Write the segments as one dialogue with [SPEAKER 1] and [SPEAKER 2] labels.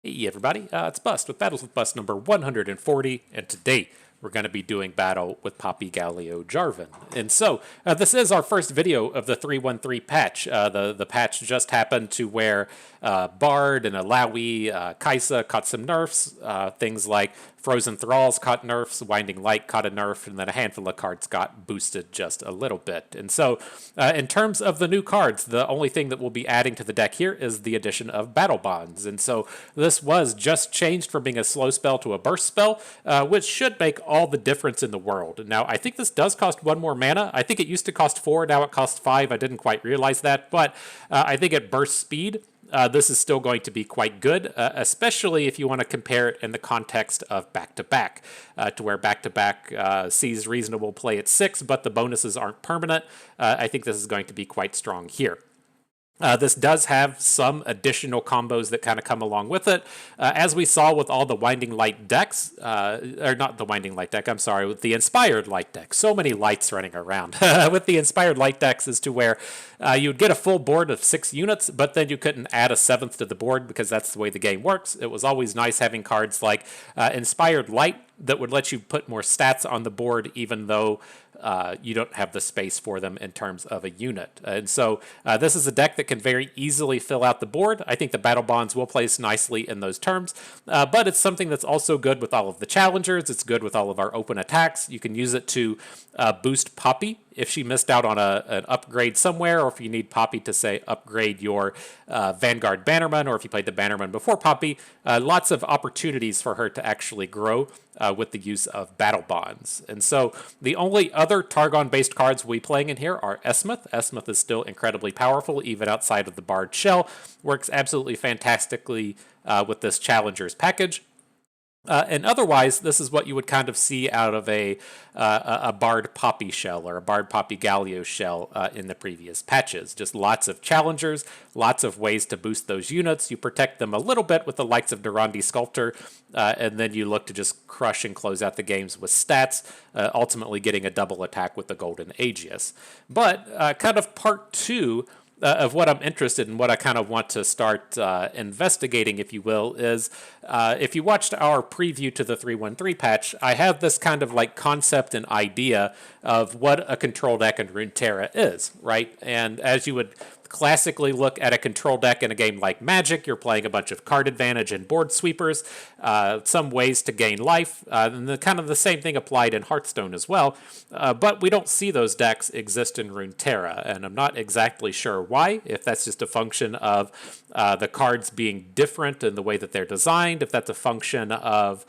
[SPEAKER 1] Hey everybody, it's Bust with Battles with Bust number 140, and today we're going to be doing battle with Poppy Galio Jarvan. And so, this is our first video of the 313 patch. The patch just happened to where Bard and Alawi, Kaisa caught some nerfs, things like Frozen Thralls caught nerfs, Winding Light caught a nerf, and then a handful of cards got boosted just a little bit. And so, in terms of the new cards, the only thing that we'll be adding to the deck here is the addition of Battle Bonds. And so, this was just changed from being a slow spell to a burst spell, which should make all the difference in the world. Now, I think this does cost 1 more mana. I think it used to cost 4, now it costs 5. I didn't quite realize that, but I think at burst speed, this is still going to be quite good, especially if you want to compare it in the context of back-to-back, to where back-to-back sees reasonable play at 6, but the bonuses aren't permanent. I think this is going to be quite strong here. This does have some additional combos that kind of come along with it. As we saw with all the Winding Light decks, or not the Winding Light deck, I'm sorry, with the Inspired Light deck. So many lights running around. With the Inspired Light decks is to where you would get a full board of 6 units, but then you couldn't add a 7th to the board because that's the way the game works. It was always nice having cards like Inspired Light that would let you put more stats on the board even though you don't have the space for them in terms of a unit. And so this is a deck that can very easily fill out the board. I think the Battle Bonds will place nicely in those terms, but it's something that's also good with all of the challengers. It's good with all of our open attacks. You can use it to boost Poppy if she missed out on an upgrade somewhere, or if you need Poppy to, say, upgrade your Vanguard Bannerman, or if you played the Bannerman before Poppy. Lots of opportunities for her to actually grow with the use of Battle Bonds. And so the only other Targon-based cards we'll be playing in here are Esmith. Esmith is still incredibly powerful, even outside of the Bard shell. Works absolutely fantastically with this Challengers package. And otherwise, this is what you would kind of see out of a Bard Poppy shell or a Bard Poppy Galio shell in the previous patches. Just lots of challengers, lots of ways to boost those units. You protect them a little bit with the likes of Durandi Sculptor, and then you look to just crush and close out the games with stats, ultimately getting a double attack with the Golden Aegis. But kind of part 2 of what I'm interested in, what I kind of want to start investigating, if you will, is if you watched our preview to the 313 patch, I have this kind of like concept and idea of what a control deck in Runeterra is, right? And as you would classically look at a control deck in a game like Magic, you're playing a bunch of card advantage and board sweepers, some ways to gain life, and kind of the same thing applied in Hearthstone as well, but we don't see those decks exist in Runeterra, and I'm not exactly sure why, if that's just a function of the cards being different in the way that they're designed, if that's a function of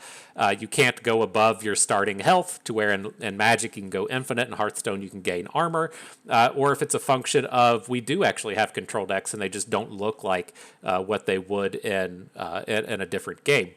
[SPEAKER 1] you can't go above your starting health, to where in Magic you can go infinite, in Hearthstone you can gain armor, or if it's a function of we do actually have control decks and they just don't look like what they would in a different game.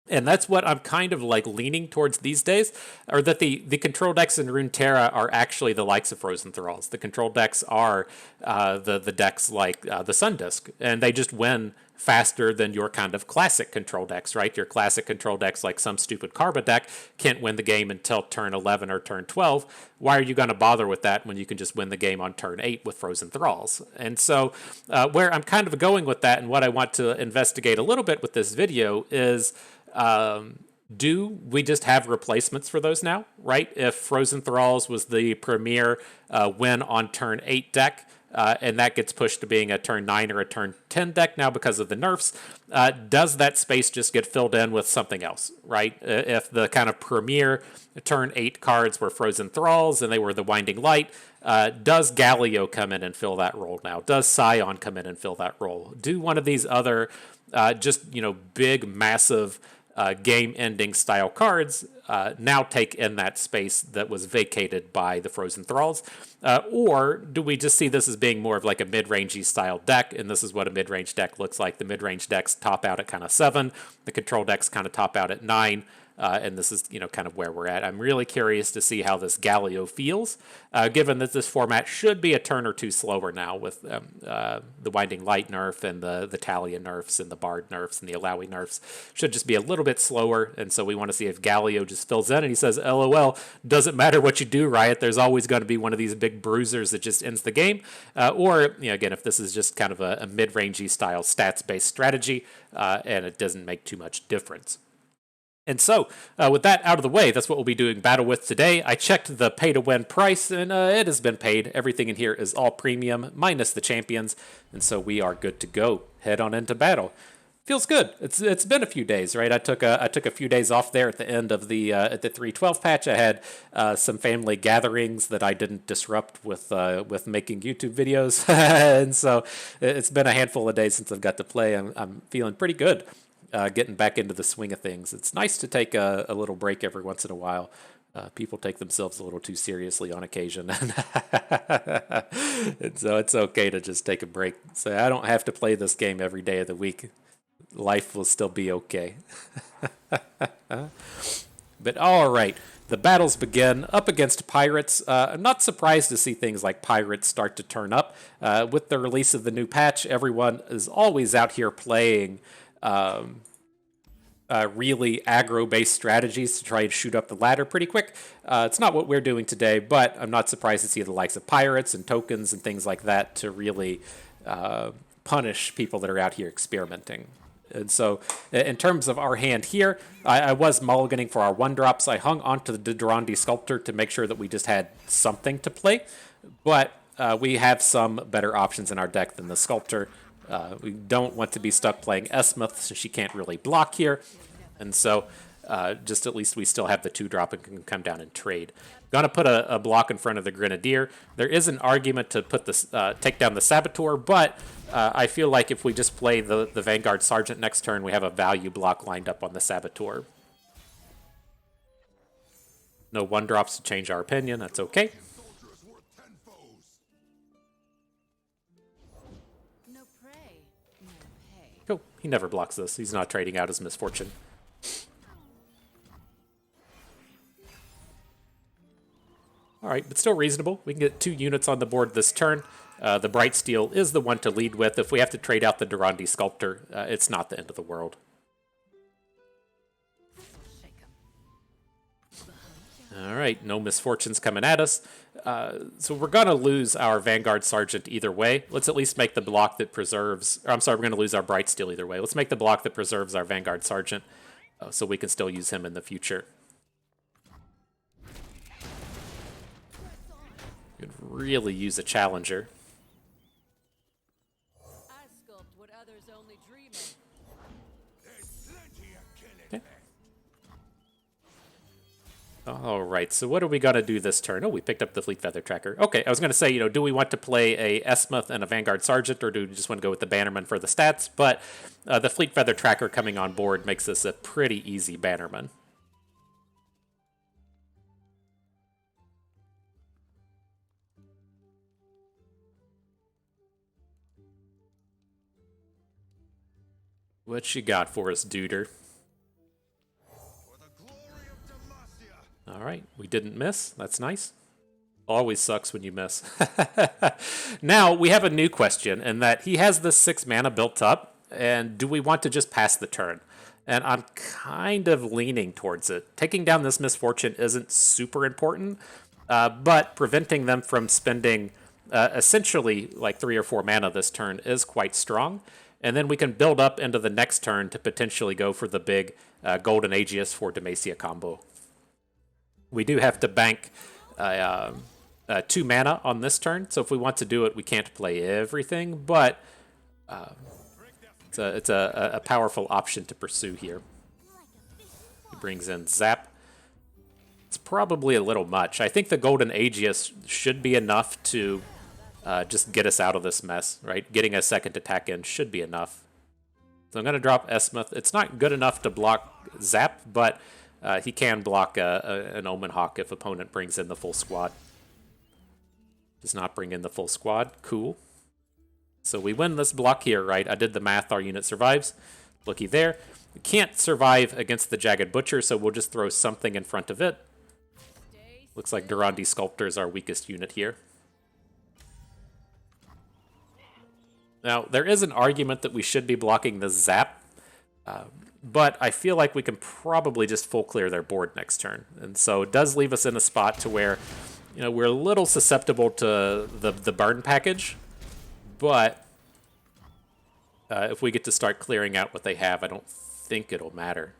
[SPEAKER 1] And that's what I'm kind of like leaning towards these days, or that the control decks in Runeterra are actually the likes of Frozen Thralls. The control decks are the decks like the Sun Disk, and they just win faster than your kind of classic control decks, right? Your classic control decks, like some stupid Karma deck, can't win the game until turn 11 or turn 12. Why are you going to bother with that when you can just win the game on turn 8 with Frozen Thralls? And so where I'm kind of going with that, and what I want to investigate a little bit with this video is, do we just have replacements for those now, right? If Frozen Thralls was the premier win on turn 8 deck, and that gets pushed to being a turn 9 or a turn 10 deck now because of the nerfs, does that space just get filled in with something else, right? If the kind of premier turn 8 cards were Frozen Thralls and they were the Winding Light, does Galio come in and fill that role now? Does Scion come in and fill that role? Do one of these other just, big, massive game-ending style cards now take in that space that was vacated by the Frozen Thralls? Or do we just see this as being more of like a mid-rangey style deck, and this is what a mid-range deck looks like? The mid-range decks top out at kind of 7, the control decks kind of top out at 9, and this is, kind of where we're at. I'm really curious to see how this Galio feels, given that this format should be a turn or two slower now with the Winding Light nerf and the Talia nerfs and the Bard nerfs and the Alawi nerfs. Should just be a little bit slower, and so we want to see if Galio just fills in, and he says, LOL, doesn't matter what you do, Riot, there's always going to be one of these big bruisers that just ends the game, or, again, if this is just kind of a mid-rangey style stats-based strategy, and it doesn't make too much difference. And so, with that out of the way, that's what we'll be doing battle with today. I checked the pay-to-win price, and it has been paid. Everything in here is all premium, minus the champions, and so we are good to go. Head on into battle. Feels good. It's been a few days, right? I took a few days off there at the end of the at the 3.12 patch. I had some family gatherings that I didn't disrupt with making YouTube videos, and so it's been a handful of days since I've got to play. I'm feeling pretty good. Getting back into the swing of things. It's nice to take a little break every once in a while. People take themselves a little too seriously on occasion. And so it's okay to just take a break. So I don't have to play this game every day of the week. Life will still be okay. But all right. The battles begin up against pirates. I'm not surprised to see things like pirates start to turn up. With the release of the new patch, everyone is always out here playing really aggro-based strategies to try and shoot up the ladder pretty quick. It's not what we're doing today, but I'm not surprised to see the likes of pirates and tokens and things like that to really punish people that are out here experimenting. And so in terms of our hand here, I was mulliganing for our 1-drops. I hung onto the Durandi Sculptor to make sure that we just had something to play, but we have some better options in our deck than the Sculptor. We don't want to be stuck playing Esmuth, so she can't really block here. And so just at least we still have the 2-drop and can come down and trade. Gonna put a block in front of the Grenadier. There is an argument to put this take down the Saboteur, but I feel like if we just play the Vanguard Sergeant next turn, we have a value block lined up on the Saboteur. No 1-drops to change our opinion, that's okay. Cool. He never blocks this. He's not trading out his misfortune. All right, but still reasonable. We can get 2 units on the board this turn. The Bright Steel is the one to lead with. If we have to trade out the Durandi Sculptor, it's not the end of the world. All right, no misfortunes coming at us. So we're going to lose our Vanguard Sergeant either way. Let's at least make the block that preserves... Or I'm sorry, we're going to lose our Bright Steel either way. Let's make the block that preserves our Vanguard Sergeant so we can still use him in the future. Could really use a Challenger. Okay. All right, so what are we going to do this turn? Oh, we picked up the Fleet Feather Tracker. Okay, I was going to say, do we want to play a Esmuth and a Vanguard Sergeant, or do we just want to go with the Bannerman for the stats? But the Fleet Feather Tracker coming on board makes this a pretty easy Bannerman. What you got for us, Duder? All right, we didn't miss. That's nice. Always sucks when you miss. Now, we have a new question, in that he has this 6 mana built up, and do we want to just pass the turn? And I'm kind of leaning towards it. Taking down this misfortune isn't super important, but preventing them from spending essentially like 3 or 4 mana this turn is quite strong. And then we can build up into the next turn to potentially go for the big Golden Aegis for Demacia combo. We do have to bank 2 mana on this turn, so if we want to do it, we can't play everything, but it's a powerful option to pursue here. He brings in Zap. It's probably a little much. I think the Golden Aegis should be enough to just get us out of this mess, right? Getting a second attack in should be enough. So I'm going to drop Esmuth. It's not good enough to block Zap, but he can block an Omen Hawk if opponent brings in the full squad. Does not bring in the full squad. Cool. So we win this block here, right? I did the math. Our unit survives. Looky there. We can't survive against the Jagged Butcher, so we'll just throw something in front of it. Looks like Durandi Sculptor is our weakest unit here. Now, there is an argument that we should be blocking the Zap, but I feel like we can probably just full clear their board next turn. And so it does leave us in a spot to where, you know, we're a little susceptible to the burn package, but if we get to start clearing out what they have, I don't think it'll matter.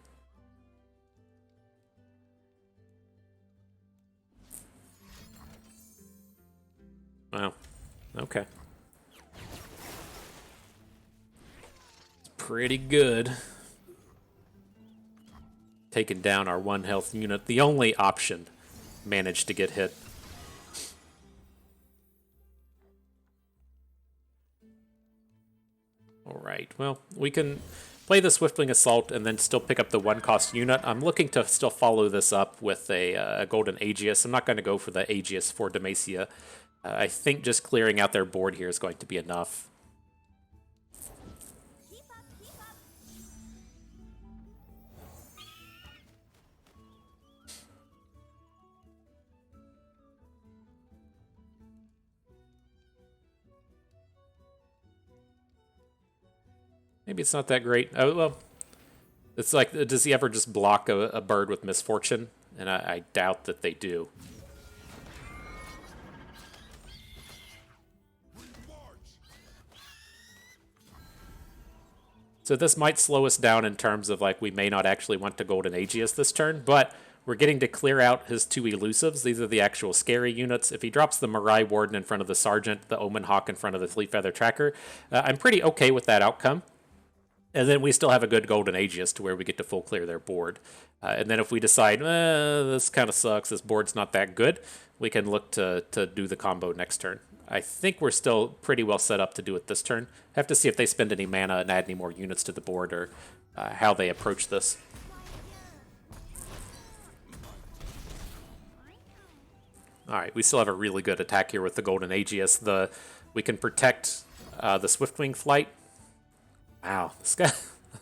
[SPEAKER 1] Wow. Okay. It's pretty good. Taking down our 1 health unit. The only option managed to get hit. Alright, well, we can play the Swiftwing Assault and then still pick up the 1-cost unit. I'm looking to still follow this up with a Golden Aegis. I'm not going to go for the Aegis for Demacia. I think just clearing out their board here is going to be enough. Maybe it's not that great. Oh, well, it's like, does he ever just block a bird with Misfortune? And I doubt that they do. So this might slow us down in terms of, like, we may not actually want to Golden Aegis this turn, but we're getting to clear out his 2 elusives. These are the actual scary units. If he drops the Mirai Warden in front of the Sergeant, the Omen Hawk in front of the Fleet Feather Tracker, I'm pretty okay with that outcome. And then we still have a good Golden Aegis to where we get to full clear their board. And then if we decide, this kind of sucks, this board's not that good, we can look to do the combo next turn. I think we're still pretty well set up to do it this turn. Have to see if they spend any mana and add any more units to the board, or how they approach this. Alright, we still have a really good attack here with the Golden Aegis. We can protect the Swiftwing Flight. Wow,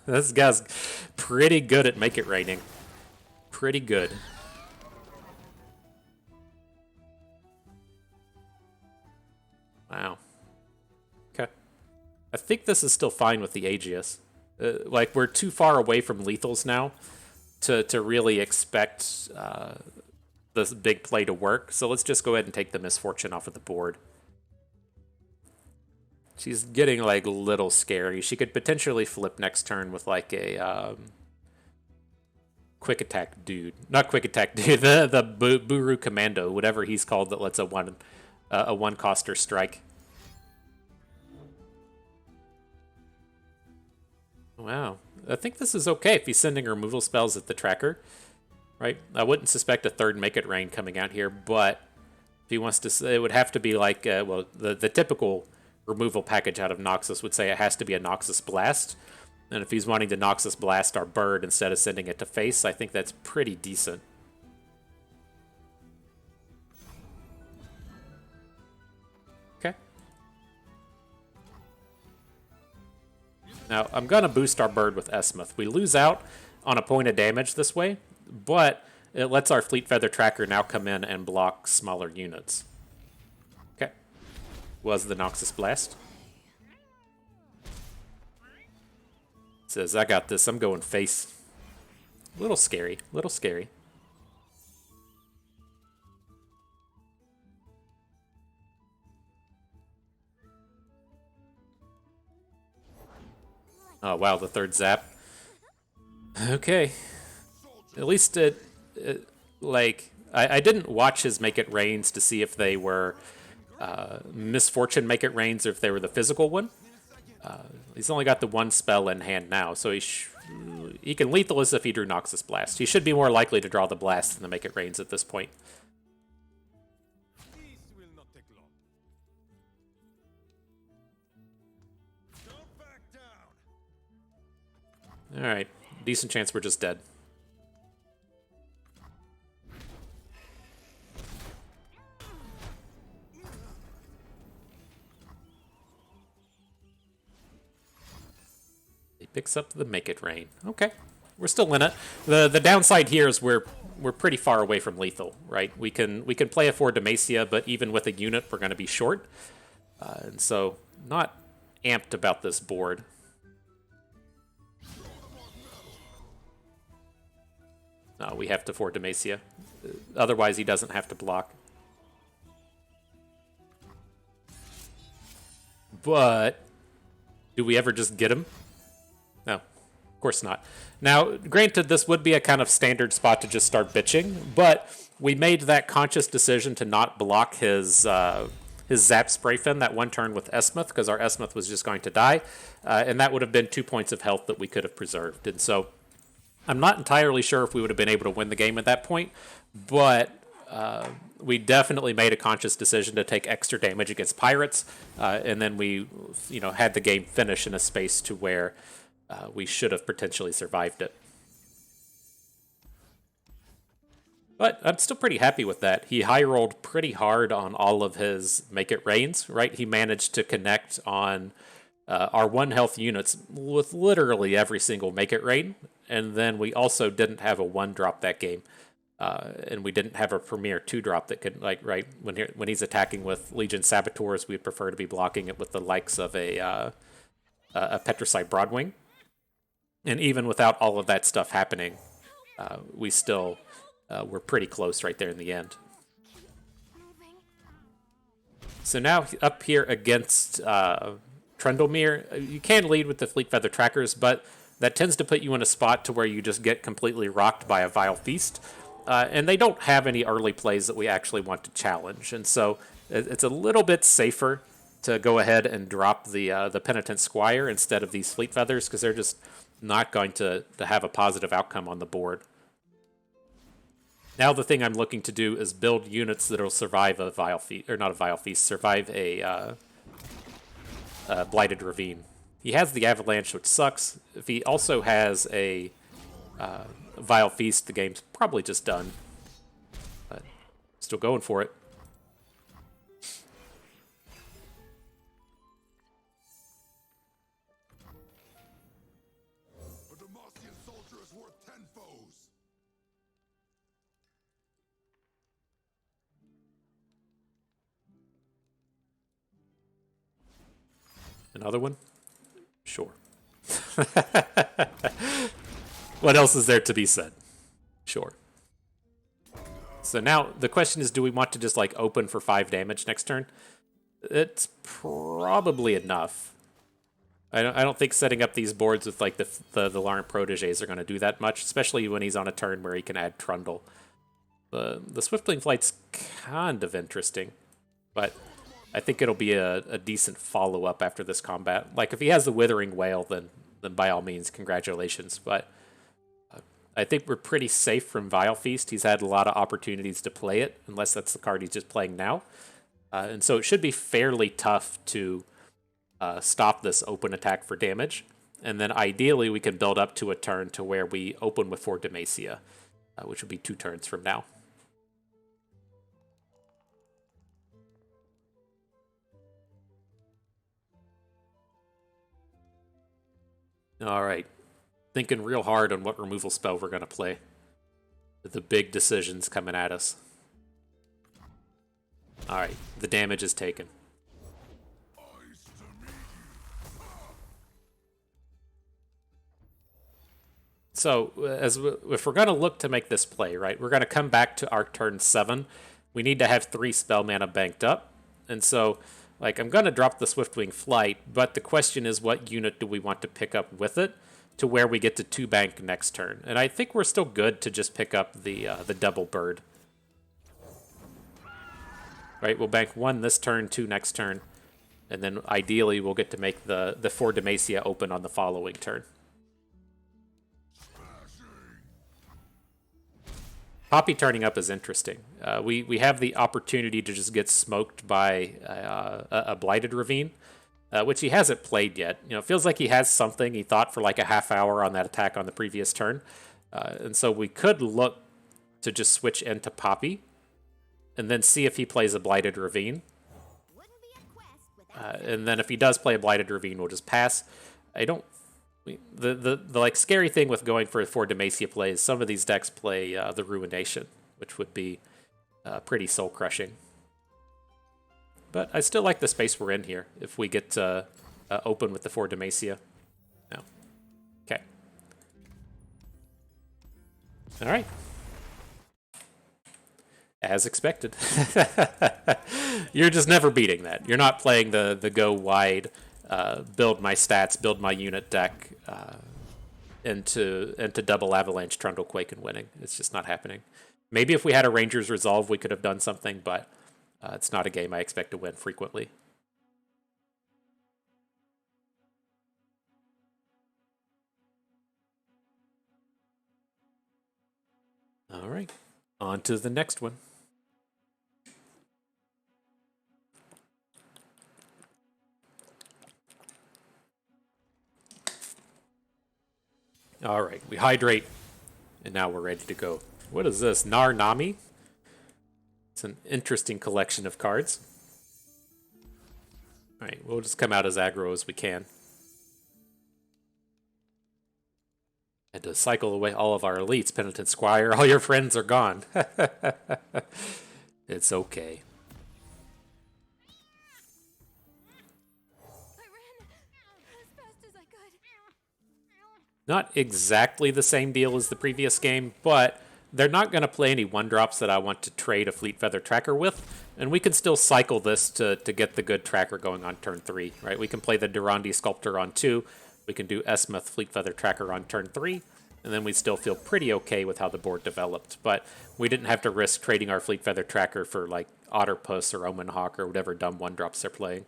[SPEAKER 1] this guy's pretty good at Make It Raining. Pretty good. Wow. Okay. I think this is still fine with the Aegis. Like, we're too far away from lethals now to really expect this big play to work. So let's just go ahead and take the Misfortune off of the board. She's getting, like, a little scary. She could potentially flip next turn with, like, a quick attack dude. Not quick attack dude, the Buru Commando, whatever he's called, that lets a one-coster strike. Wow. I think this is okay if he's sending removal spells at the tracker, right? I wouldn't suspect a third Make It Rain coming out here, but if he wants to, it would have to be like, well, the typical removal package out of Noxus would say it has to be a Noxus Blast. And if he's wanting to Noxus Blast our bird instead of sending it to face, I think that's pretty decent. Okay. Now, I'm going to boost our bird with Esmuth. We lose out on a point of damage this way, but it lets our Fleet Feather Tracker now come in and block smaller units. Okay. Was the Noxus Blast. Says, I got this. I'm going face. A little scary. A little scary. Oh, wow, the third zap. Okay. At least like, I didn't watch his Make It Rains to see if they were Misfortune Make It Rains or if they were the physical one. He's only got the one spell in hand now, so he can lethal us if he drew Noxus Blast. He should be more likely to draw the Blast than the Make It Rains at this point. Alright, decent chance we're just dead. They pick picks up the Make It Rain. Okay, we're still in it. The downside here is we're pretty far away from lethal, right? We can play a 4 Demacia, but even with a unit, we're going to be short. And so, not amped about this board. No, we have to 4 Demacia. Otherwise, he doesn't have to block. But do we ever just get him? No, of course not. Now, granted, this would be a kind of standard spot to just start bitching, but we made that conscious decision to not block his Zap Spray Fin that one turn with Esmuth, because our Esmuth was just going to die, and that would have been 2 points of health that we could have preserved. And so I'm not entirely sure if we would have been able to win the game at that point, but we definitely made a conscious decision to take extra damage against pirates, and then we, had the game finish in a space to where we should have potentially survived it. But I'm still pretty happy with that. He high rolled pretty hard on all of his Make It Rains, right? He managed to connect on our 1 health units with literally every single Make It Rain, and then we also didn't have a 1-drop that game. And we didn't have a Premier 2-drop that could, when he's attacking with Legion Saboteurs, we'd prefer to be blocking it with the likes of a Petricite Broadwing. And even without all of that stuff happening, we still were pretty close right there in the end. So now up here against Trundlemere, you can lead with the Fleet Feather Trackers, but that tends to put you in a spot to where you just get completely rocked by a Vile Feast. And they don't have any early plays that we actually want to challenge. And so it's a little bit safer to go ahead and drop the Penitent Squire instead of these Fleet Feathers, because they're just not going to have a positive outcome on the board. Now the thing I'm looking to do is build units that will survive a Vile Feast, or not a Vile Feast, survive a Blighted Ravine. He has the Avalanche, which sucks. If he also has a Vile Feast, the game's probably just done. But still going for it.
[SPEAKER 2] A Demacian soldier is worth 10 foes.
[SPEAKER 1] Another one? Sure. What else is there to be said? Sure. So now the question is, do we want to just open for 5 damage next turn? It's probably enough. I don't think setting up these boards with the Laurent Proteges are going to do that much, especially when he's on a turn where he can add Trundle. The Swiftwing Flight's kind of interesting, but I think it'll be a decent follow-up after this combat. If he has the Withering Wail, then by all means, congratulations. But I think we're pretty safe from Vile Feast. He's had a lot of opportunities to play it, unless that's the card he's just playing now. And so it should be fairly tough to stop this open attack for damage. And then ideally we can build up to a turn to where we open with 4 Demacia, which would be 2 turns from now. All right. Thinking real hard on what removal spell we're going to play. The big decisions coming at us. All right. The damage is taken. So, if we're going to look to make this play, right, we're going to come back to our turn 7. We need to have 3 spell mana banked up. And so, I'm going to drop the Swiftwing Flight, but the question is, what unit do we want to pick up with it to where we get to 2 bank next turn? And I think we're still good to just pick up the double bird. Right, we'll bank 1 this turn, 2 next turn, and then ideally we'll get to make the 4 Demacia open on the following turn. Poppy turning up is interesting. We have the opportunity to just get smoked by a Blighted Ravine, which he hasn't played yet. It feels like he has something. He thought for a half hour on that attack on the previous turn. And so we could look to just switch into Poppy and then see if he plays a Blighted Ravine. And then if he does play a Blighted Ravine, we'll just pass. I don't The like scary thing with going for Demacia play is some of these decks play the Ruination, which would be pretty soul crushing. But I still like the space we're in here if we get open with the 4 Demacia. No. Okay. All right. As expected. You're just never beating that. You're not playing the go wide, build my stats, build my unit deck into double Avalanche, Trundle, Quake, and winning. It's just not happening. Maybe if we had a Ranger's Resolve, we could have done something, but it's not a game I expect to win frequently. All right, on to the next one. All right, we hydrate, and now we're ready to go. What is this? Nar Nami? It's an interesting collection of cards. All right, we'll just come out as aggro as we can. And to cycle away all of our elites, Penitent Squire, all your friends are gone. It's okay. Not exactly the same deal as the previous game, but they're not going to play any 1-drops that I want to trade a Fleet Feather Tracker with, and we can still cycle this to get the good tracker going on turn 3, right? We can play the Durandi Sculptor on 2, we can do Esmuth Fleet Feather Tracker on turn 3, and then we still feel pretty okay with how the board developed, but we didn't have to risk trading our Fleet Feather Tracker for, like, Otterpuss or Omen Hawk or whatever dumb 1-drops they're playing.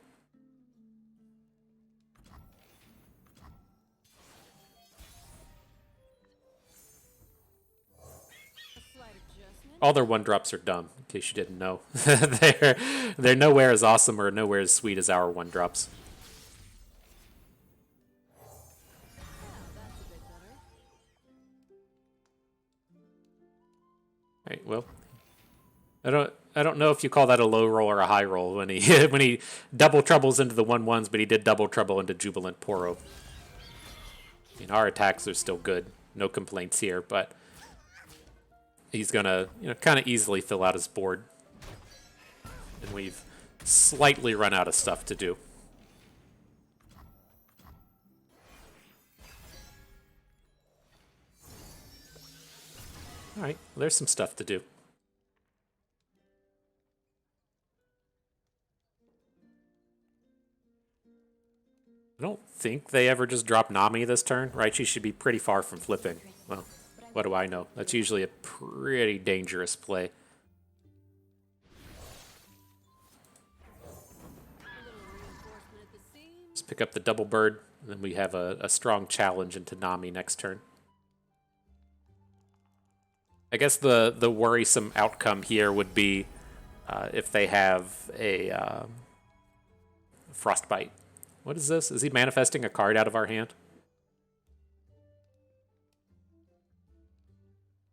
[SPEAKER 1] All their 1-drops are dumb, in case you didn't know. they're nowhere as awesome or nowhere as sweet as our 1-drops. Right, well, I don't know if you call that a low roll or a high roll when he when he double troubles into the 1/1s, but he did double trouble into Jubilant Poro. I mean, our attacks are still good, no complaints here, but he's gonna, kind of easily fill out his board. And we've slightly run out of stuff to do. Alright, well, there's some stuff to do. I don't think they ever just drop Nami this turn, right? She should be pretty far from flipping. Well, what do I know? That's usually a pretty dangerous play. Just pick up the double bird, and then we have a strong challenge into Nami next turn. I guess the worrisome outcome here would be if they have a Frostbite. What is this? Is he manifesting a card out of our hand?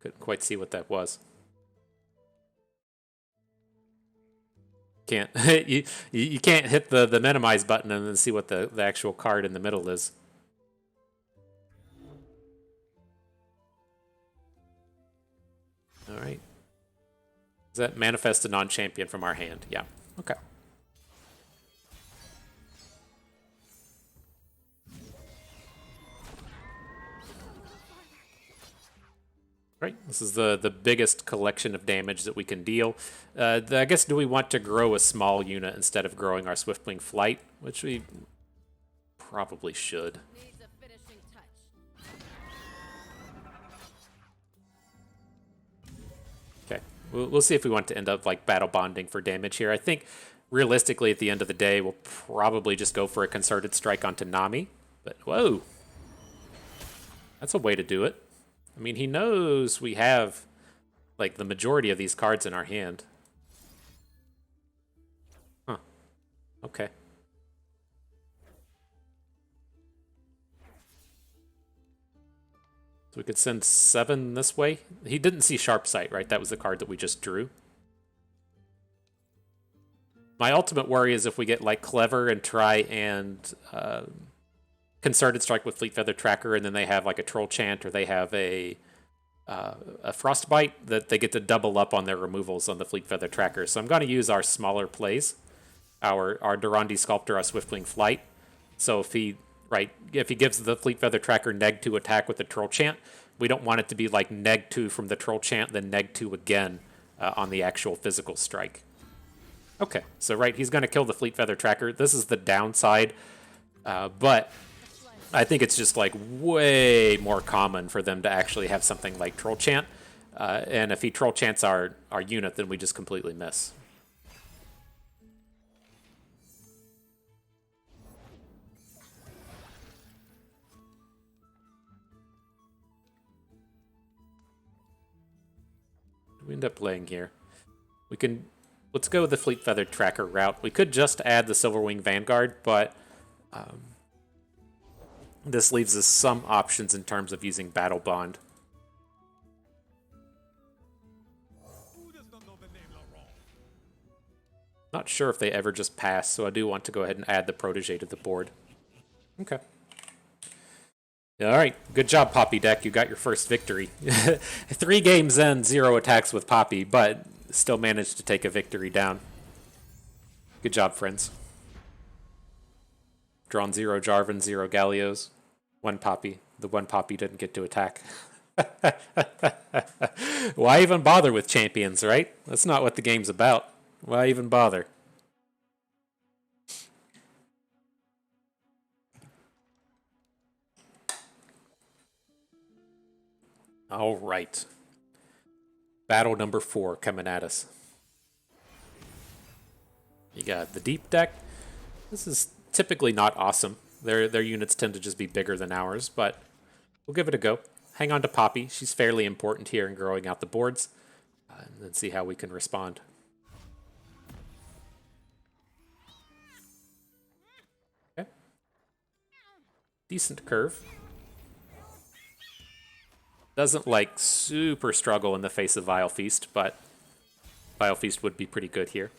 [SPEAKER 1] Couldn't quite see what that was. Can't you can't hit the minimize button and then see what the actual card in the middle is. All right. Is that manifest a non-champion from our hand? Yeah. Okay. Right. This is the biggest collection of damage that we can deal. I guess, do we want to grow a small unit instead of growing our Swiftwing Flight? Which we probably should. Okay. We'll see if we want to end up like battle bonding for damage here. I think realistically at the end of the day, we'll probably just go for a concerted strike onto Nami. But whoa. That's a way to do it. I mean, he knows we have, like, the majority of these cards in our hand. Huh. Okay. So we could send 7 this way. He didn't see Sharp Sight, right? That was the card that we just drew. My ultimate worry is if we get, like, clever and try and Concerted Strike with Fleet Feather Tracker, and then they have like a Troll Chant, or they have a Frostbite, that they get to double up on their removals on the Fleet Feather Tracker. So I'm going to use our smaller plays, our Durandi Sculptor, our Swiftwing Flight. So if he gives the Fleet Feather Tracker neg2 attack with the Troll Chant, we don't want it to be like neg2 from the Troll Chant, then neg2 again on the actual physical strike. Okay, so he's going to kill the Fleet Feather Tracker. This is the downside, but I think it's just like way more common for them to actually have something like Troll Chant. And if he Troll Chants our unit, then we just completely miss. We end up playing here. Let's go with the Fleet Feather Tracker route. We could just add the Silverwing Vanguard, but this leaves us some options in terms of using Battle Bond. Not sure if they ever just pass, so I do want to go ahead and add the Protege to the board. Okay. All right, good job, Poppy deck. You got your first victory. 3 games in, 0 attacks with Poppy, but still managed to take a victory down. Good job, friends. Drawn 0 Jarvan, 0 Galios, 1 Poppy. The 1 Poppy didn't get to attack. Why even bother with champions, right? That's not what the game's about. Why even bother? All right. Battle number 4 coming at us. You got the deep deck. This is typically not awesome. Their units tend to just be bigger than ours, but we'll give it a go. Hang on to Poppy. She's fairly important here in growing out the boards. And then see how we can respond. Okay. Decent curve. Doesn't like super struggle in the face of Vile Feast, but Vile Feast would be pretty good here.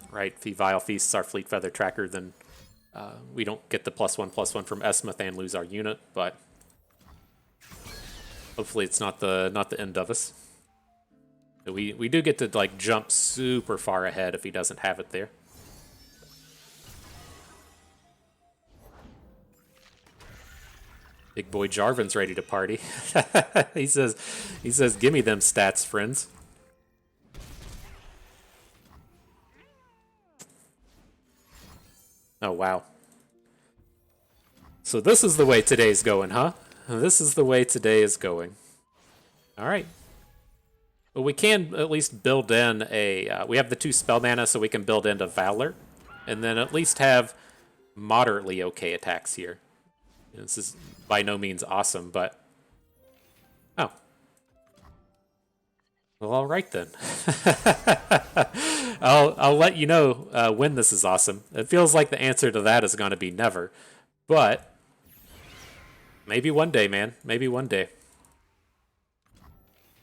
[SPEAKER 1] Right, if he Vile Feasts our Fleet Feather Tracker, then we don't get the +1/+1 from Esmuth and lose our unit, but hopefully it's not the end of us. We do get to like jump super far ahead if he doesn't have it there. Big boy Jarvan's ready to party. he says, "Give me them stats, friends." Oh wow. So this is the way today's going, huh? This is the way today is going. All right. Well, we can at least build in a... we have the 2 spell mana, so we can build into Valor. And then at least have moderately okay attacks here. This is by no means awesome, but... Oh. Well, all right then. I'll let you know when this is awesome. It feels like the answer to that is going to be never. But maybe one day, man. Maybe one day.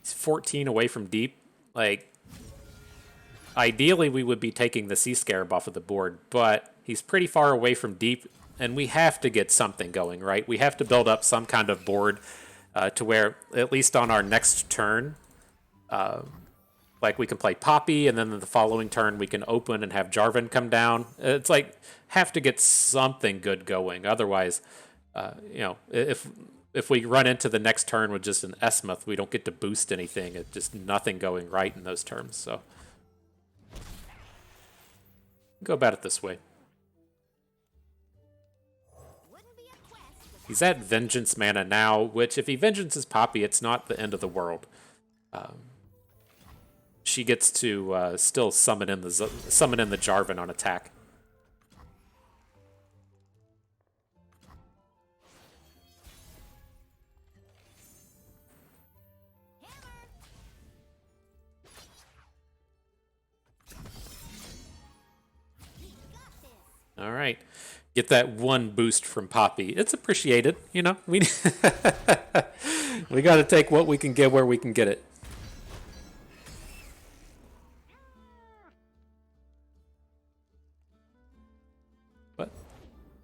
[SPEAKER 1] He's 14 away from deep. Like, ideally we would be taking the Sea Scarab off of the board, but he's pretty far away from deep. And we have to get something going, right? We have to build up some kind of board to where, at least on our next turn, like we can play Poppy, and then the following turn we can open and have Jarvan come down. It's like, have to get something good going. Otherwise, you know, if we run into the next turn with just an Esmuth, we don't get to boost anything. It's just nothing going right in those terms. So go about it this way. He's at Vengeance mana now, which if he Vengeances Poppy, it's not the end of the world. She gets to still summon in the Jarvan on attack. All right. Get that 1 boost from Poppy. It's appreciated, you know. We got to take what we can get where we can get it.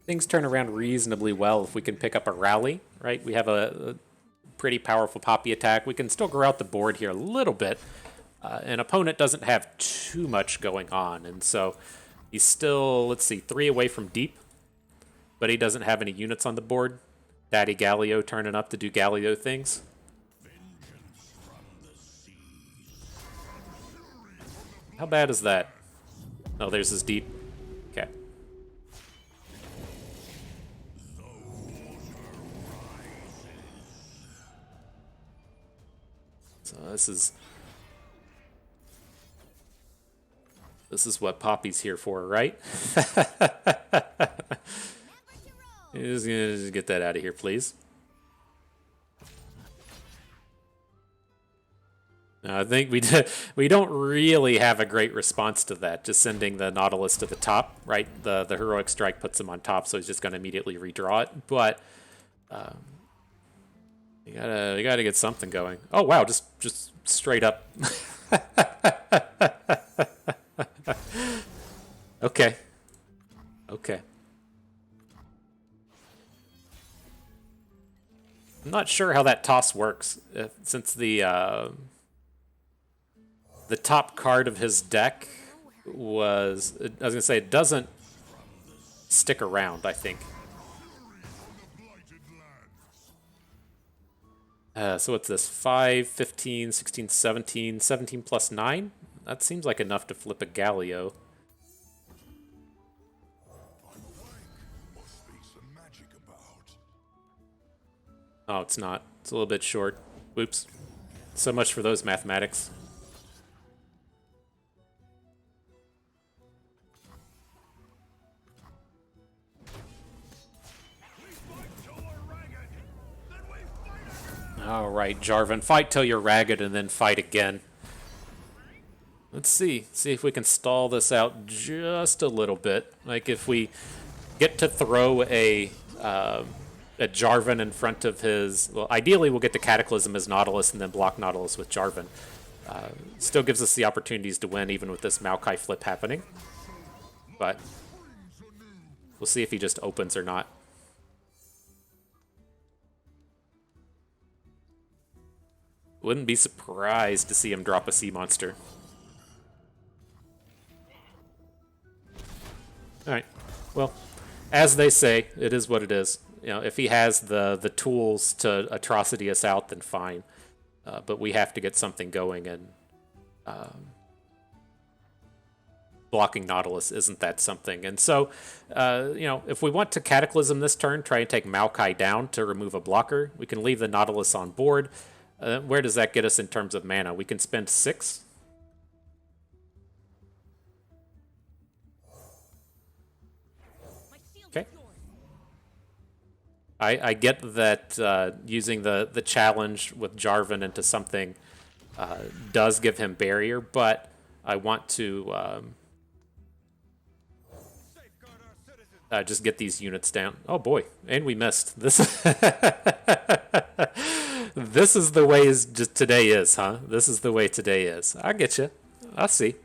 [SPEAKER 1] things turn around reasonably well if we can pick up a rally, right? We have a pretty powerful Poppy attack. We can still grow out the board here a little bit. An opponent doesn't have too much going on, and so he's still, let's see, 3 away from deep, but he doesn't have any units on the board. Daddy Galio turning up to do Galio things. How bad is that? Oh, there's his deep. Okay. So this is what Poppy's here for, right? Just get that out of here, please. I think we don't really have a great response to that. Just sending the Nautilus to the top, right? The heroic strike puts him on top, so he's just going to immediately redraw it. But you gotta get something going. Oh wow, just straight up. Okay. Okay. I'm not sure how that toss works, since the top card of his deck was, I was gonna say, it doesn't stick around, I think. So what's this? 5, 15, 16, 17, 17 plus 9? That seems like enough to flip a Galio. Oh, it's not. It's a little bit short. Whoops. So much for those mathematics. All right, Jarvan, fight till you're ragged and then fight again. Let's see if we can stall this out just a little bit. Like if we get to throw a Jarvan in front of his, well, ideally we'll get the Cataclysm as Nautilus and then block Nautilus with Jarvan. Still gives us the opportunities to win even with this Maokai flip happening. But we'll see if he just opens or not. Wouldn't be surprised to see him drop a sea monster. Alright, well, as they say, it is what it is. You know, if he has the tools to atrocity us out, then fine. But we have to get something going, and blocking Nautilus isn't that something. And so, you know, if we want to Cataclysm this turn, try and take Maokai down to remove a blocker, we can leave the Nautilus on board. Where does that get us in terms of mana? We can spend 6. Okay. I get that using the challenge with Jarvan into something does give him barrier, but I want to just get these units down. Oh boy, and we missed. This this is the way today is, huh? This is the way today is. I get you. I see.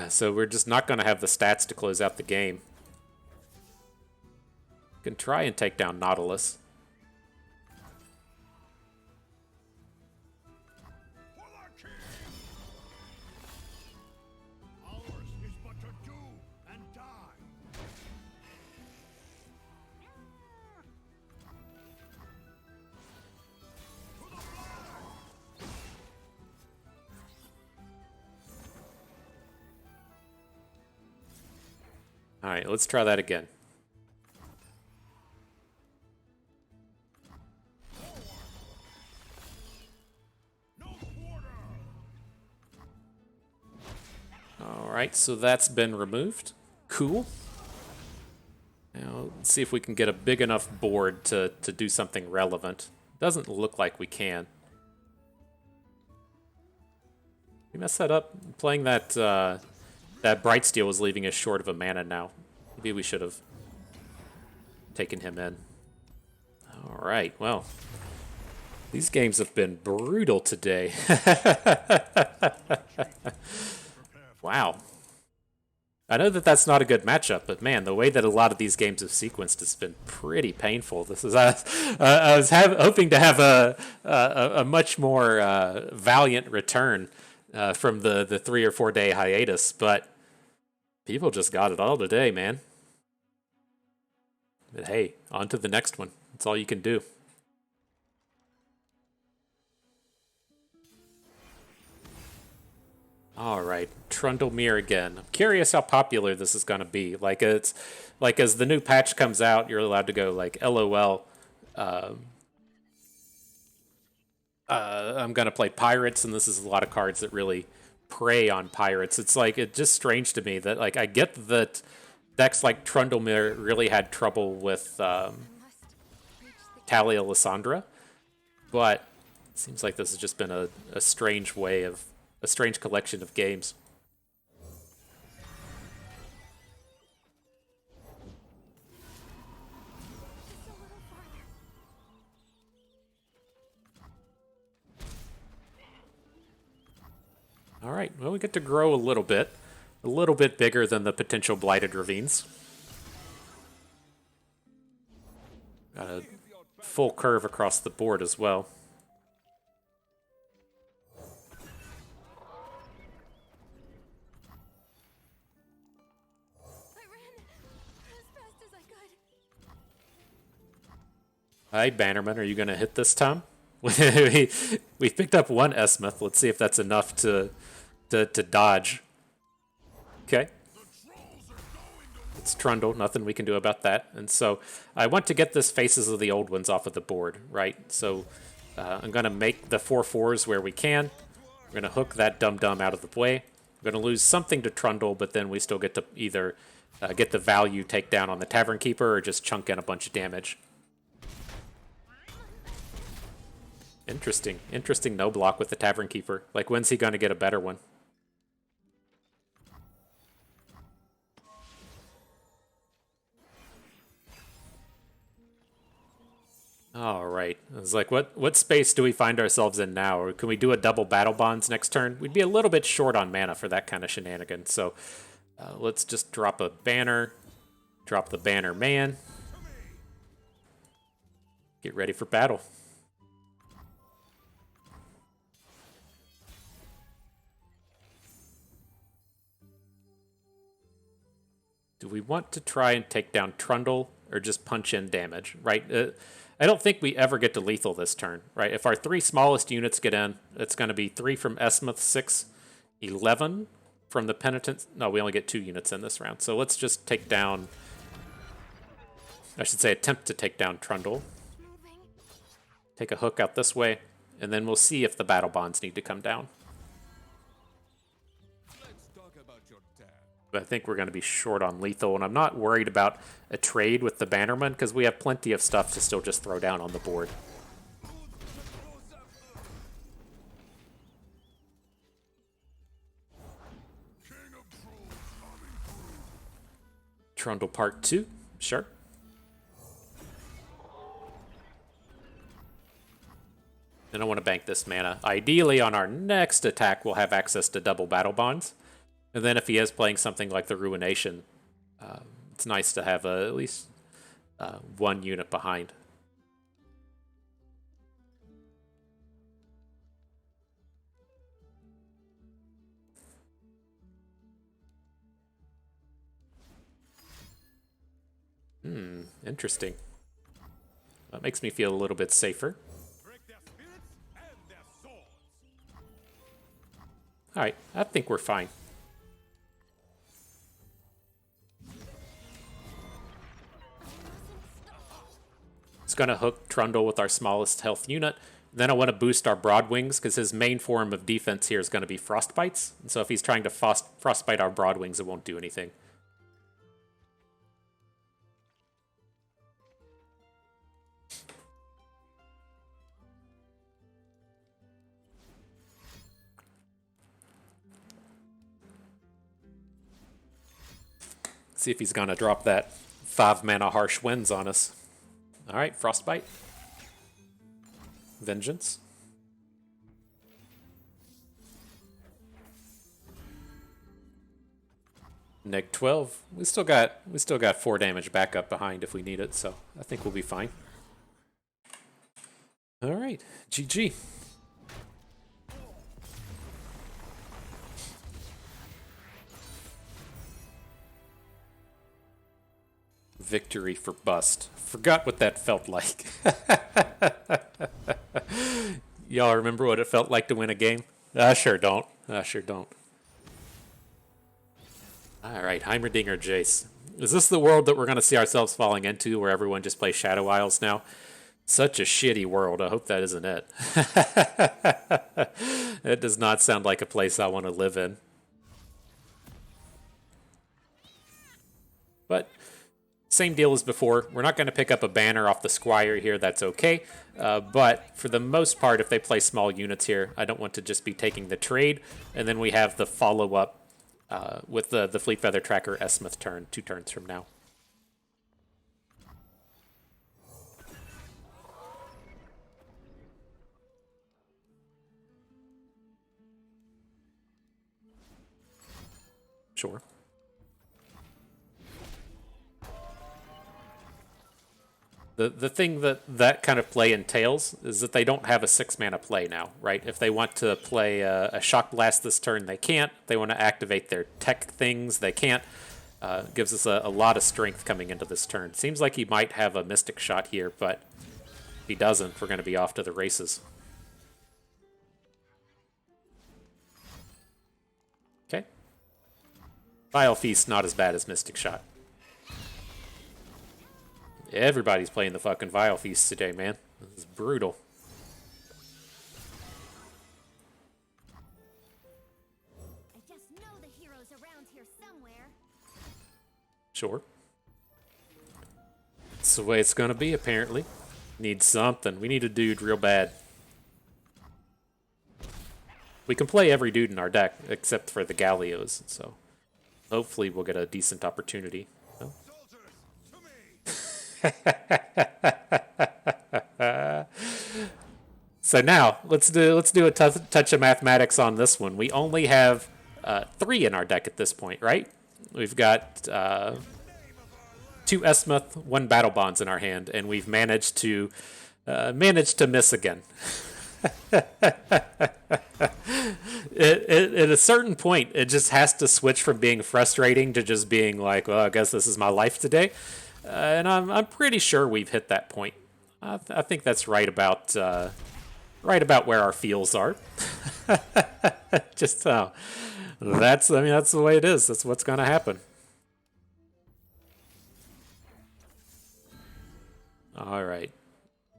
[SPEAKER 1] So we're just not going to have the stats to close out the game. Can try and take down Nautilus. All right, let's try that again. All right, so that's been removed. Cool. Now, let's see if we can get a big enough board to do something relevant. Doesn't look like we can. We messed that up. Playing that that Brightsteel was leaving us short of a mana now. Maybe we should have taken him in. All right, well, these games have been brutal today. Wow. I know that that's not a good matchup, but man, the way that a lot of these games have sequenced has been pretty painful. This is I was hoping to have a much more valiant return from the 3 or 4 day hiatus, but people just got it all today, man. But hey, on to the next one. That's all you can do. All right, Trundlemere again. I'm curious how popular this is going to be. Like it's like as the new patch comes out, you're allowed to go like LOL. I'm going to play pirates, and this is a lot of cards that really prey on pirates. It's like it's just strange to me that like I get that decks like Trundlemere really had trouble with Talia Lysandra, but it seems like this has just been a strange way of a strange collection of games. All right, well, we get to grow a little bit bigger than the potential Blighted Ravines. Got a full curve across the board as well. Hi, Bannerman, are you going to hit this time? We've picked up one Esmith. Let's see if that's enough to dodge. Okay. It's Trundle. Nothing we can do about that. And so I want to get this Faces of the Old Ones off of the board, right? So I'm going to make the 4/4s where we can. We're going to hook that Dum-Dum out of the way. We're going to lose something to Trundle, but then we still get to either get the value takedown on the Tavern Keeper or just chunk in a bunch of damage. Interesting no block with the Tavern Keeper. Like, when's he going to get a better one? All right. I was like, what space do we find ourselves in now? Or can we do a double Battle Bonds next turn? We'd be a little bit short on mana for that kind of shenanigan. So let's just drop a banner. Drop the Banner Man. Get ready for battle. Do we want to try and take down Trundle or just punch in damage, right? I don't think we ever get to lethal this turn, right? If our 3 smallest units get in, it's going to be 3 from Esmith, 6, 11 from the Penitent. No, we only get 2 units in this round. So let's just take down, I should say attempt to take down Trundle. Take a hook out this way, and then we'll see if the Battle Bonds need to come down. But I think we're going to be short on lethal, and I'm not worried about a trade with the Bannerman because we have plenty of stuff to still just throw down on the board. Trundle Part 2, sure. And I want to bank this mana. Ideally, on our next attack, we'll have access to double Battle Bonds. And then if he is playing something like the Ruination, it's nice to have at least 1 unit behind. Interesting. That makes me feel a little bit safer. All right, I think we're fine. It's going to hook Trundle with our smallest health unit. Then I want to boost our Broadwings because his main form of defense here is going to be Frostbites. And so if he's trying to Frostbite our Broadwings, it won't do anything. See if he's going to drop that 5 mana Harsh Winds on us. All right, Frostbite. Vengeance. Neg 12. We still got 4 damage backup behind if we need it, so I think we'll be fine. All right, GG. Victory for Bust. Forgot what that felt like. Y'all remember what it felt like to win a game? I sure don't. I sure don't. Alright, Heimerdinger Jace. Is this the world that we're going to see ourselves falling into, where everyone just plays Shadow Isles now? Such a shitty world. I hope that isn't it. It does not sound like a place I want to live in. But same deal as before. We're not going to pick up a banner off the Squire here. That's okay. But for the most part, if they play small units here, I don't want to just be taking the trade. And then we have the follow-up with the Fleet Feather Tracker Esmith turn 2 turns from now. Sure. The thing that kind of play entails is that they don't have a 6-mana play now, right? If they want to play a Shock Blast this turn, they can't. If they want to activate their tech things, they can't. Gives us a lot of strength coming into this turn. Seems like he might have a Mystic Shot here, but if he doesn't, we're going to be off to the races. Okay. Vile Feast, not as bad as Mystic Shot. Everybody's playing the fucking Vile Feast today, man. This is brutal.
[SPEAKER 3] I just know the hero's around here somewhere.
[SPEAKER 1] Sure. That's the way it's gonna be, apparently. Need something. We need a dude real bad. We can play every dude in our deck, except for the Galios, so hopefully we'll get a decent opportunity. Oh. So now let's do a touch of mathematics on this one. We only have 3 in our deck at this point, right? We've got 2 Esmith, 1 Battle Bonds in our hand, and we've managed to miss again. At a certain point, it just has to switch from being frustrating to just being like, well, I guess this is my life today. And I'm pretty sure we've hit that point. I think that's right about where our feels are. Just that's the way it is. That's what's gonna happen. All right,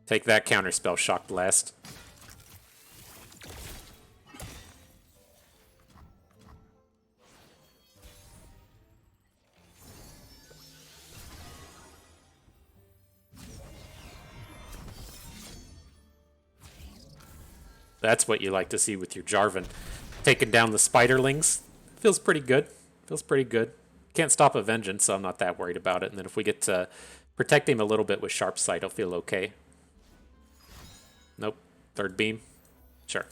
[SPEAKER 1] take that counterspell, Shock Blast. That's what you like to see with your Jarvan. Taking down the Spiderlings. Feels pretty good. Feels pretty good. Can't stop a Vengeance, so I'm not that worried about it. And then if we get to protect him a little bit with Sharp Sight, I'll feel okay. Nope. Third beam. Sure.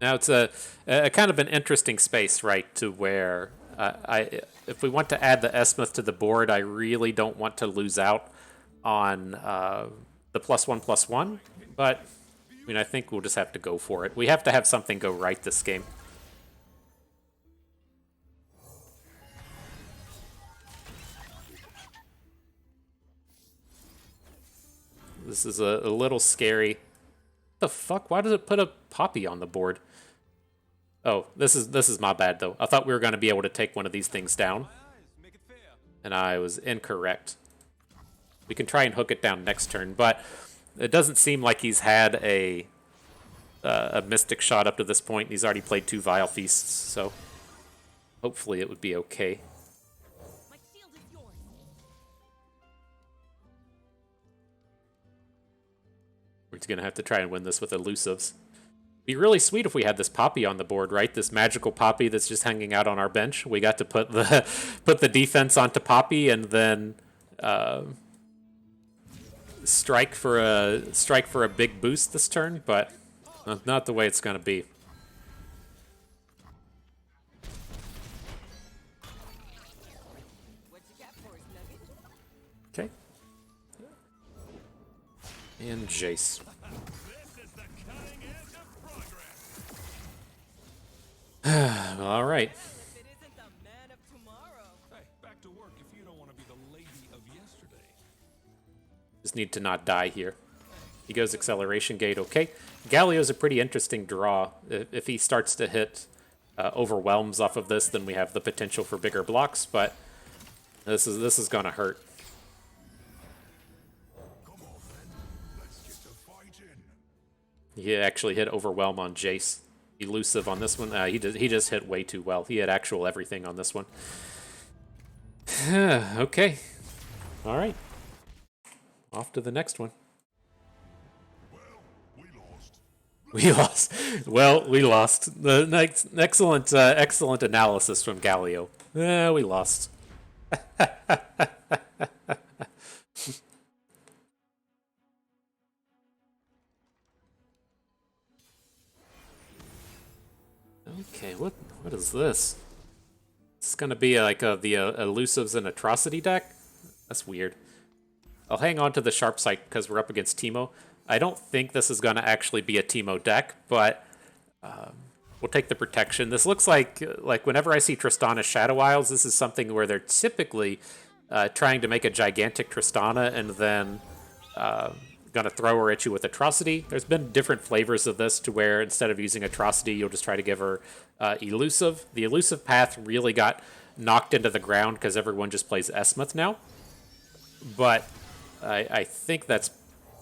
[SPEAKER 1] Now it's a kind of an interesting space, right, to where if we want to add the Esmith to the board, I really don't want to lose out on the +1/+1, but I mean, I think we'll just have to go for it. We have to have something go right this game. This is a little scary. What the fuck? Why does it put a Poppy on the board? Oh, this is my bad, though. I thought we were going to be able to take one of these things down. And I was incorrect. We can try and hook it down next turn, but it doesn't seem like he's had a Mystic Shot up to this point. He's already played 2 Vile Feasts, so hopefully it would be okay.
[SPEAKER 3] My shield is yours.
[SPEAKER 1] We're just going to have to try and win this with Elusives. Be really sweet if we had this Poppy on the board, right? This magical Poppy that's just hanging out on our bench. We got to put the defense onto Poppy and then strike for a big boost this turn, but not the way it's gonna be. Okay. And Jace. All right.
[SPEAKER 2] Back to work if you don't want to be the lady of yesterday.
[SPEAKER 1] Just need to not die here. He goes Acceleration Gate, okay. Galio's a pretty interesting draw. If he starts to hit overwhelms off of this, then we have the potential for bigger blocks, but this is gonna hurt.
[SPEAKER 2] Come on, then. Let's get to fighting.
[SPEAKER 1] He actually hit Overwhelm on Jace. Elusive on this one. He just hit way too well. He had actual everything on this one. Okay. All right. Off to the next one.
[SPEAKER 2] Well, we lost.
[SPEAKER 1] We lost. Well, we lost. The next excellent analysis from Galio. We lost. Okay, what is this? It's gonna be like the Elusives and Atrocity deck? That's weird. I'll hang on to the Sharp Sight because we're up against Teemo. I don't think this is gonna actually be a Teemo deck, but we'll take the protection. This looks like whenever I see Tristana Shadow Isles, this is something where they're typically trying to make a gigantic Tristana and then gonna throw her at you with Atrocity. There's been different flavors of this to where instead of using Atrocity, you'll just try to give her Elusive. The Elusive path really got knocked into the ground because everyone just plays Esmuth now. But I think that's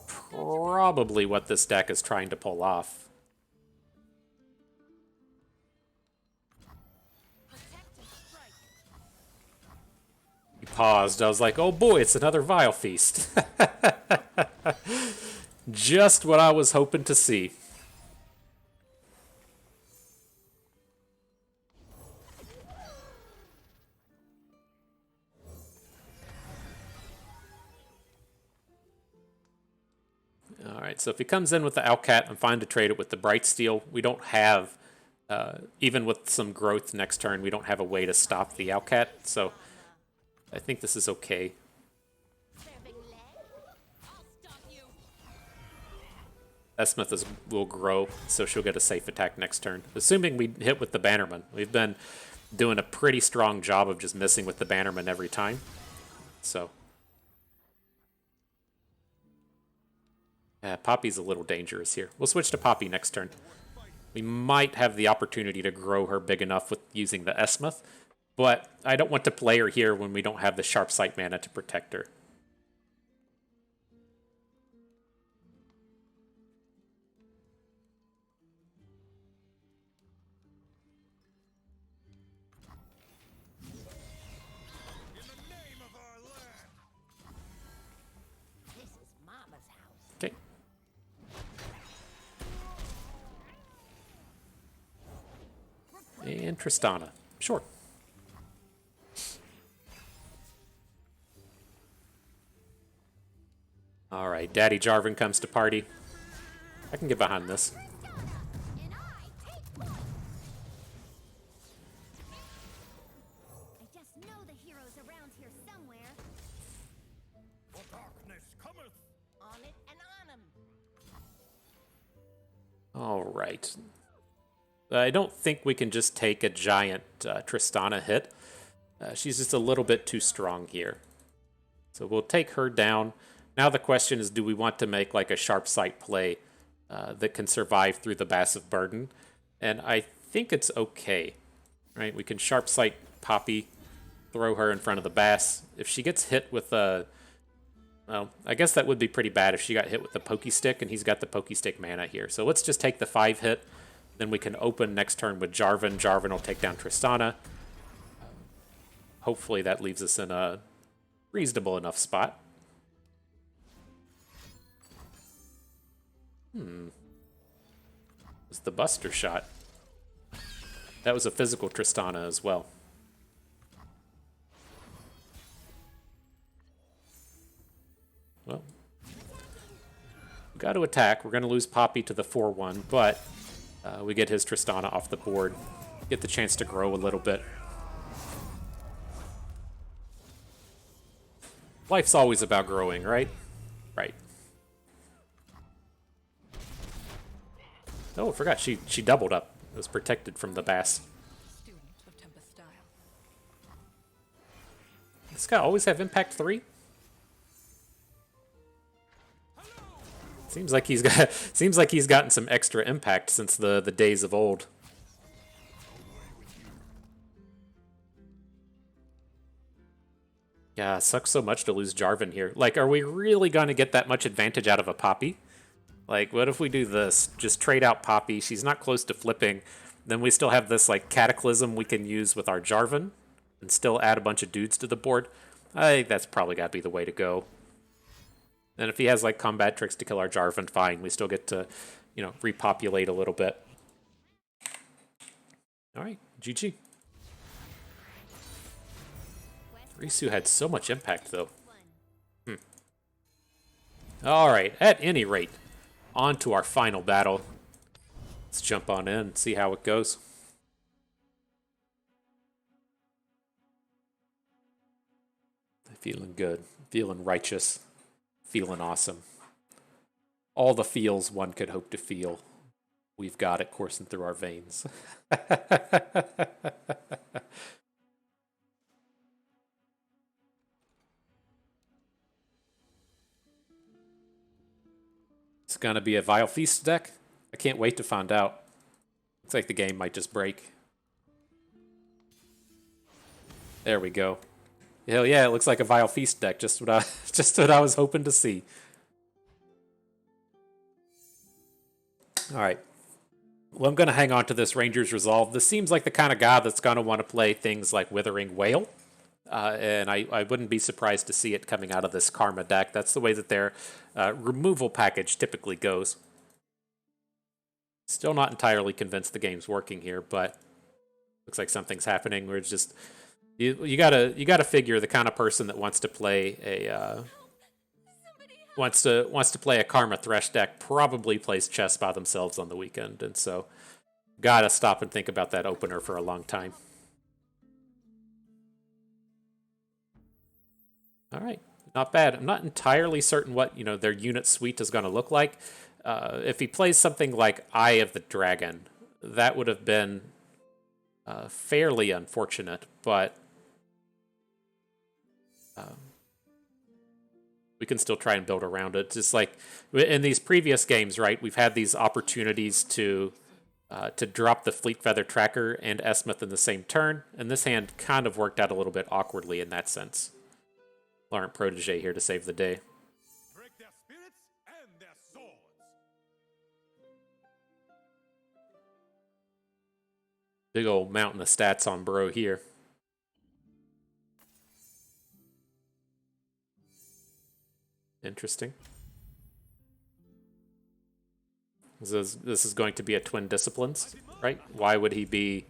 [SPEAKER 1] probably what this deck is trying to pull off. He paused. I was like, oh boy, it's another Vile Feast. Just what I was hoping to see. Alright, so if he comes in with the Alcat, I'm fine to trade it with the Bright Steel. We don't have, even with some growth next turn, we don't have a way to stop the Alcat, so I think this is okay. Esmuth will grow, so she'll get a safe attack next turn. Assuming we hit with the Bannerman. We've been doing a pretty strong job of just missing with the Bannerman every time. So. Poppy's a little dangerous here. We'll switch to Poppy next turn. We might have the opportunity to grow her big enough with using the Esmuth, but I don't want to play her here when we don't have the Sharp Sight mana to protect her. Okay. And Tristana. Sure. Alright, Daddy Jarvan comes to party. I can get behind this.
[SPEAKER 3] And I take one. I just know the heroes around here somewhere.
[SPEAKER 2] The darkness cometh.
[SPEAKER 3] On it and on 'em.
[SPEAKER 1] Alright. I don't think we can just take a giant Tristana hit. She's just a little bit too strong here. So we'll take her down. Now the question is, do we want to make like a Sharp Sight play that can survive through the Massive Burden? And I think it's okay. Right? We can Sharp Sight Poppy, throw her in front of the Bass. If she gets hit with a... Well, I guess that would be pretty bad if she got hit with the Pokey Stick, and he's got the Pokey Stick mana here. So let's just take the 5 hit. Then we can open next turn with Jarvan. Jarvan will take down Tristana. Hopefully that leaves us in a reasonable enough spot. It's the Buster Shot. That was a physical Tristana as well. Well, got to attack. We're going to lose Poppy to the 4-1, but we get his Tristana off the board. Get the chance to grow a little bit. Life's always about growing, right? Right. Oh, I forgot. She doubled up. It was protected from the Bass.
[SPEAKER 4] Student of Tempest style.
[SPEAKER 1] This guy always have Impact 3? Seems like he's gotten some extra impact since the days of old. Yeah, it sucks so much to lose Jarvan here. Like, are we really going to get that much advantage out of a Poppy? Like, what if we do this? Just trade out Poppy. She's not close to flipping. Then we still have this, like, Cataclysm we can use with our Jarvan and still add a bunch of dudes to the board. I think that's probably got to be the way to go. And if he has, like, combat tricks to kill our Jarvan, fine. We still get to, you know, repopulate a little bit. All right, GG. Risu had so much impact, though. All right, at any rate, on to our final battle. Let's jump on in and see how it goes. Feeling good, feeling righteous, feeling awesome. All the feels one could hope to feel. We've got it coursing through our veins. It's going to be a Vile Feast deck. I can't wait to find out. Looks like the game might just break. There we go. Hell yeah, it looks like a Vile Feast deck. Just what I was hoping to see. All right. Well, I'm going to hang on to this Ranger's Resolve. This seems like the kind of guy that's going to want to play things like Withering Whale. And I wouldn't be surprised to see it coming out of this Karma deck. That's the way that their removal package typically goes. Still not entirely convinced the game's working here, but looks like something's happening. We're just you gotta figure the kind of person that wants to play a wants to play a Karma Thresh deck probably plays chess by themselves on the weekend, and so gotta stop and think about that opener for a long time. All right, not bad. I'm not entirely certain what their unit suite is going to look like. If he plays something like Eye of the Dragon, that would have been fairly unfortunate, but we can still try and build around it. Just like in these previous games, right? We've had these opportunities to drop the Fleet Feather Tracker and Esmith in the same turn, and this hand kind of worked out a little bit awkwardly in that sense. Laurent Protege here to save the day.
[SPEAKER 2] Break their spirits and their swords.
[SPEAKER 1] Big old mountain of stats on Bro here. Interesting. This is going to be a Twin Disciplines, right? Why would he be...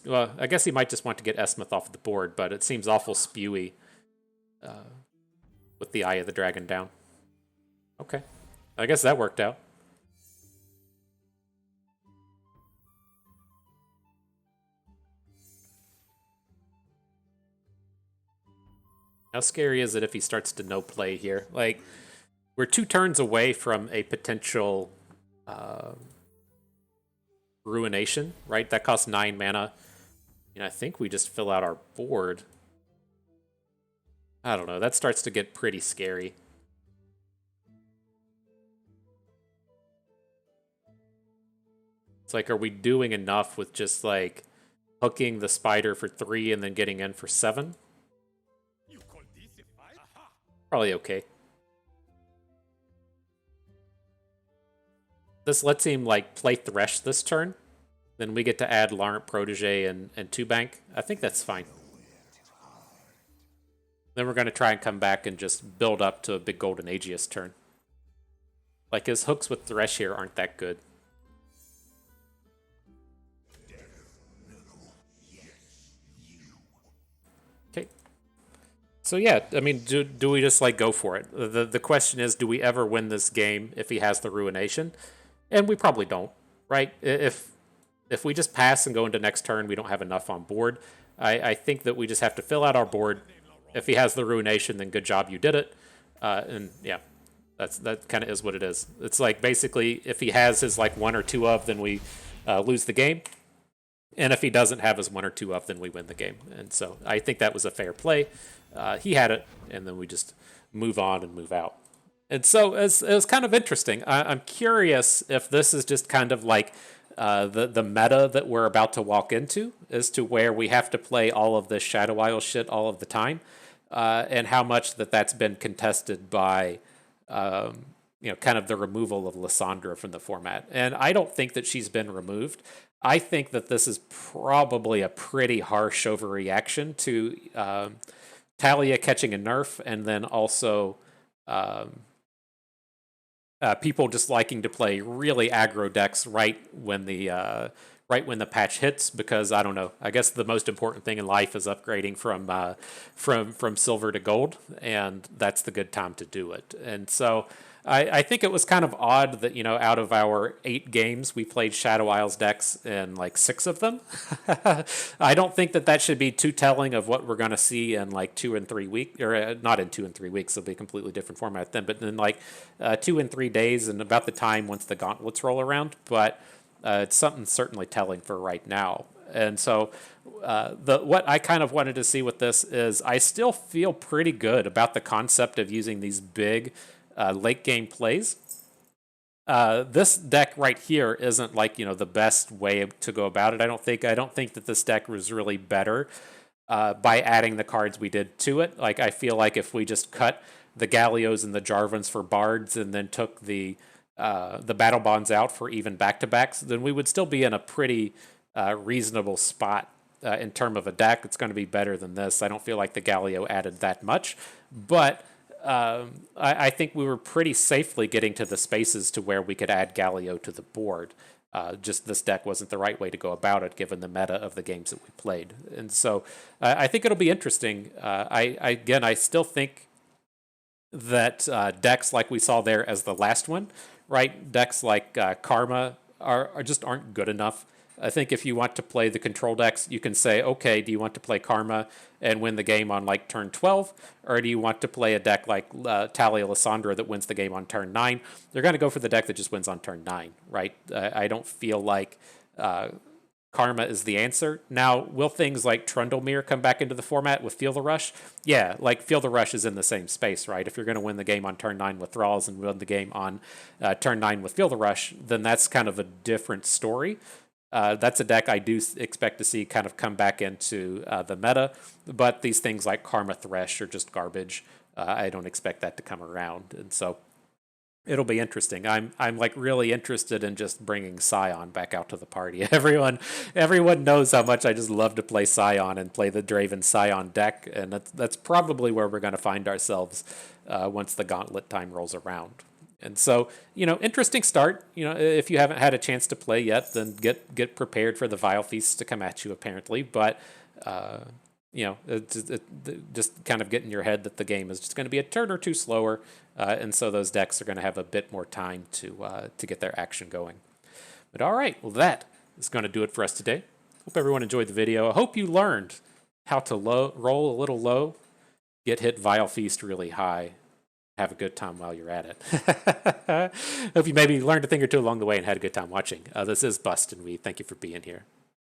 [SPEAKER 1] well, I guess he might just want to get Esmith off the board, but it seems awful spewy with the Eye of the Dragon down. Okay. I guess that worked out. How scary is it if he starts to no play here? Like, we're 2 turns away from a potential Ruination, right? That costs 9 mana. I think we just fill out our board. I don't know. That starts to get pretty scary. It's like, are we doing enough with just, like, hooking the spider for 3 and then getting in for 7?
[SPEAKER 2] You call this a fight? Aha!
[SPEAKER 1] Probably okay. This lets him, like, play Thresh this turn. Then we get to add Laurent Protege and 2-bank. I think that's fine. Then we're going to try and come back and just build up to a big Golden Aegis turn. Like, his hooks with Thresh here aren't that good. So yeah, I mean, do we just like go for it? The question is, do we ever win this game if he has the Ruination? And we probably don't, right? If we just pass and go into next turn, we don't have enough on board. I think that we just have to fill out our board. If he has the Ruination, then good job, you did it. And yeah, that kind of is what it is. It's like basically if he has his like one or two of, then we lose the game. And if he doesn't have his one or two of, then we win the game. And so I think that was a fair play. He had it, and then we just move on and move out. And so it was kind of interesting. I'm curious if this is just kind of like the meta that we're about to walk into, as to where we have to play all of this Shadow Isle shit all of the time, and how much that's been contested by kind of the removal of Lysandra from the format. And I don't think that she's been removed. I think that this is probably a pretty harsh overreaction to Talia catching a nerf, and then also people just liking to play really aggro decks right when the patch hits, because I don't know. I guess the most important thing in life is upgrading from silver to gold, and that's the good time to do it. And so I think it was kind of odd that, out of our 8 games, we played Shadow Isles decks in like 6 of them. I don't think that should be too telling of what we're going to see in like 2 and 3 weeks, or not in 2 and 3 weeks. It'll be a completely different format then, but in like 2 and 3 days, and about the time once the gauntlets roll around. But it's something certainly telling for right now. And so what I kind of wanted to see with this is I still feel pretty good about the concept of using these big late game plays. This deck right here isn't like the best way to go about it. I don't think that this deck was really better by adding the cards we did to it. Like, I feel like if we just cut the Galios and the Jarvans for bards, and then took the battle bonds out for even back-to-backs, then we would still be in a pretty reasonable spot in terms of a deck. It's going to be better than this. I don't feel like the Galio added that much, but I think we were pretty safely getting to the spaces to where we could add Galio to the board. Just this deck wasn't the right way to go about it, given the meta of the games that we played. And so I think it'll be interesting. I still think that decks like we saw there as the last one, right? Decks like Karma aren't good enough. I think if you want to play the control decks, you can say, okay, do you want to play Karma and win the game on like turn 12? Or do you want to play a deck like Talia Lysandra that wins the game on turn 9? They're going to go for the deck that just wins on turn 9, right? I don't feel like Karma is the answer. Now, will things like Trundlemere come back into the format with Feel the Rush? Yeah, like Feel the Rush is in the same space, right? If you're going to win the game on turn 9 with Thralls and win the game on turn 9 with Feel the Rush, then that's kind of a different story. That's a deck I do expect to see kind of come back into the meta, but these things like Karma Thresh are just garbage. I don't expect that to come around, and so it'll be interesting. I'm like really interested in just bringing Scion back out to the party. Everyone knows how much I just love to play Scion and play the Draven Scion deck, and that's probably where we're going to find ourselves once the Gauntlet time rolls around. And so, interesting start. If you haven't had a chance to play yet, then get prepared for the Vile Feasts to come at you, apparently. But, just kind of get in your head that the game is just going to be a turn or two slower. And so those decks are going to have a bit more time to get their action going. But all right, well, that is going to do it for us today. Hope everyone enjoyed the video. I hope you learned how to roll a little low, get hit Vile Feast really high, have a good time while you're at it. Hope you maybe learned a thing or two along the way and had a good time watching. This is Bust, and we thank you for being here.